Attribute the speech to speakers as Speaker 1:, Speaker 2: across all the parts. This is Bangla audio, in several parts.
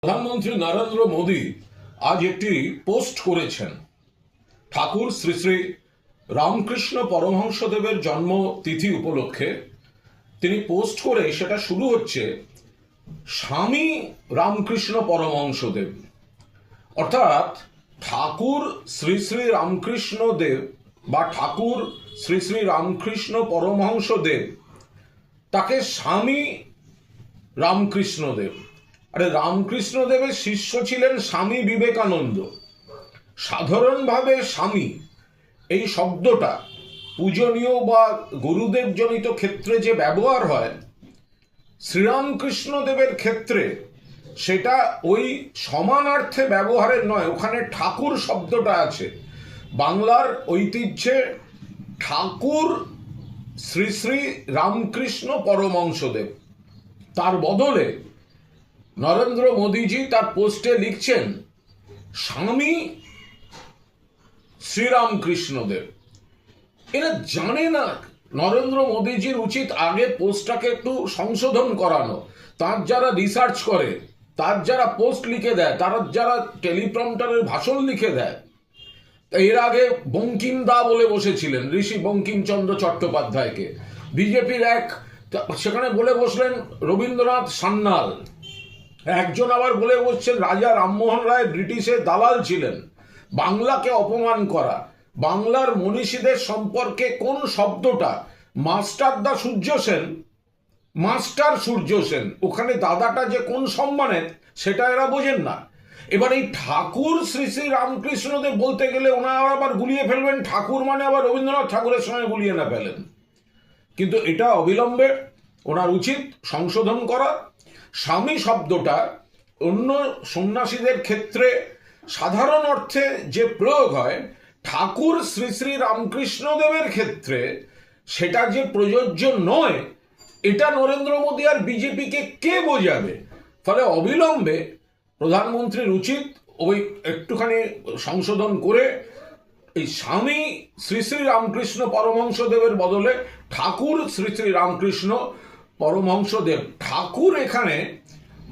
Speaker 1: প্রধানমন্ত্রী নরেন্দ্র মোদী আজ একটি পোস্ট করেছেন। ঠাকুর শ্রী শ্রী রামকৃষ্ণ পরমহংসদেবের জন্মতিথি উপলক্ষে তিনি পোস্ট করে সেটা শুরু হচ্ছে স্বামী রামকৃষ্ণ পরমহংসদেব, অর্থাৎ ঠাকুর শ্রী শ্রী রামকৃষ্ণ দেব বা ঠাকুর শ্রী শ্রী রামকৃষ্ণ পরমহংসদেব তাকে স্বামী রামকৃষ্ণ দেব। আরে রামকৃষ্ণ দেবের শিষ্য ছিলেন স্বামী বিবেকানন্দ। সাধারণভাবে স্বামী এই শব্দটা পূজনীয় বা গুরুদেব জনিত ক্ষেত্রে যে ব্যবহার হয়, শ্রীরামকৃষ্ণ দেবের ক্ষেত্রে সেটা ওই সমানার্থে ব্যবহারের নয়, ওখানে ঠাকুর শব্দটা আছে। বাংলার ঐতিহ্যে ঠাকুর শ্রী শ্রী রামকৃষ্ণ পরমহংসদেব, তার বদলে নরেন্দ্র মোদীজি তার পোস্টে লিখছেন স্বামী শ্রীরামকৃষ্ণদেব। এরা জানে না নরেন্দ্র মোদীজির উচিত আগে পোস্টটাকে একটু সংশোধন করানো। তার যারা রিসার্চ করে, তার যারা পোস্ট লিখে দেয়, তারা যারা টেলিপ্রম্পটারের ভাষণ লিখে দেয়, এর আগে বঙ্কিম দা বলে বসেছিলেন ঋষি বঙ্কিমচন্দ্র চট্টোপাধ্যায়কে, বিজেপির এক সেখানে বলে বসলেন রবীন্দ্রনাথ সান্যাল, একজন আবার বলে বসছেন রাজা রামমোহন রায় ব্রিটিশের দালাল ছিলেন। বাংলাকে অপমান করা, বাংলার মনীষীদের সম্পর্কে কোন শব্দটা মাস্টারদা সূর্য সেন, মাস্টার সূর্য সেন, ওখানে দাদাটা যে কোন সম্মানের সেটা এরা বোঝেন না। এবার এই ঠাকুর শ্রী শ্রী রামকৃষ্ণদেব বলতে গেলে ওনারা আবার গুলিয়ে ফেলবেন ঠাকুর মানে আবার রবীন্দ্রনাথ ঠাকুরের সঙ্গে গুলিয়ে না ফেলেন। কিন্তু এটা অবিলম্বে ওনার উচিত সংশোধন করা। স্বামী শব্দটা অন্য সন্ন্যাসীদের ক্ষেত্রে সাধারণ অর্থে যে প্রয়োগ হয়, ঠাকুর শ্রী শ্রী রামকৃষ্ণদেবের ক্ষেত্রে সেটা যে প্রযোজ্য নয়, এটা নরেন্দ্র মোদী আর বিজেপিকে কে বোঝাবে? ফলে অবিলম্বে প্রধানমন্ত্রীর উচিত ওই একটুখানি সংশোধন করে এই স্বামী শ্রী শ্রী রামকৃষ্ণ পরমহংসদেবের বদলে ঠাকুর শ্রী শ্রী রামকৃষ্ণ পরমহংসদেব। ঠাকুর এখানে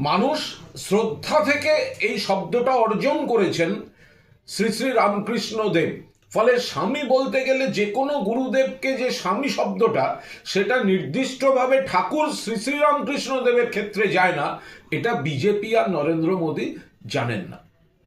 Speaker 1: মানুষ শ্রদ্ধা থেকে এই শব্দটা অর্জন করেছেন শ্রী শ্রী রামকৃষ্ণ দেব। ফলে স্বামী বলতে গেলে যে কোনো গুরুদেবকে যে স্বামী শব্দটা, সেটা নির্দিষ্টভাবে ঠাকুর শ্রী শ্রী রামকৃষ্ণ দেবের ক্ষেত্রে যায় না। এটা বিজেপি আর নরেন্দ্র মোদী জানেন না।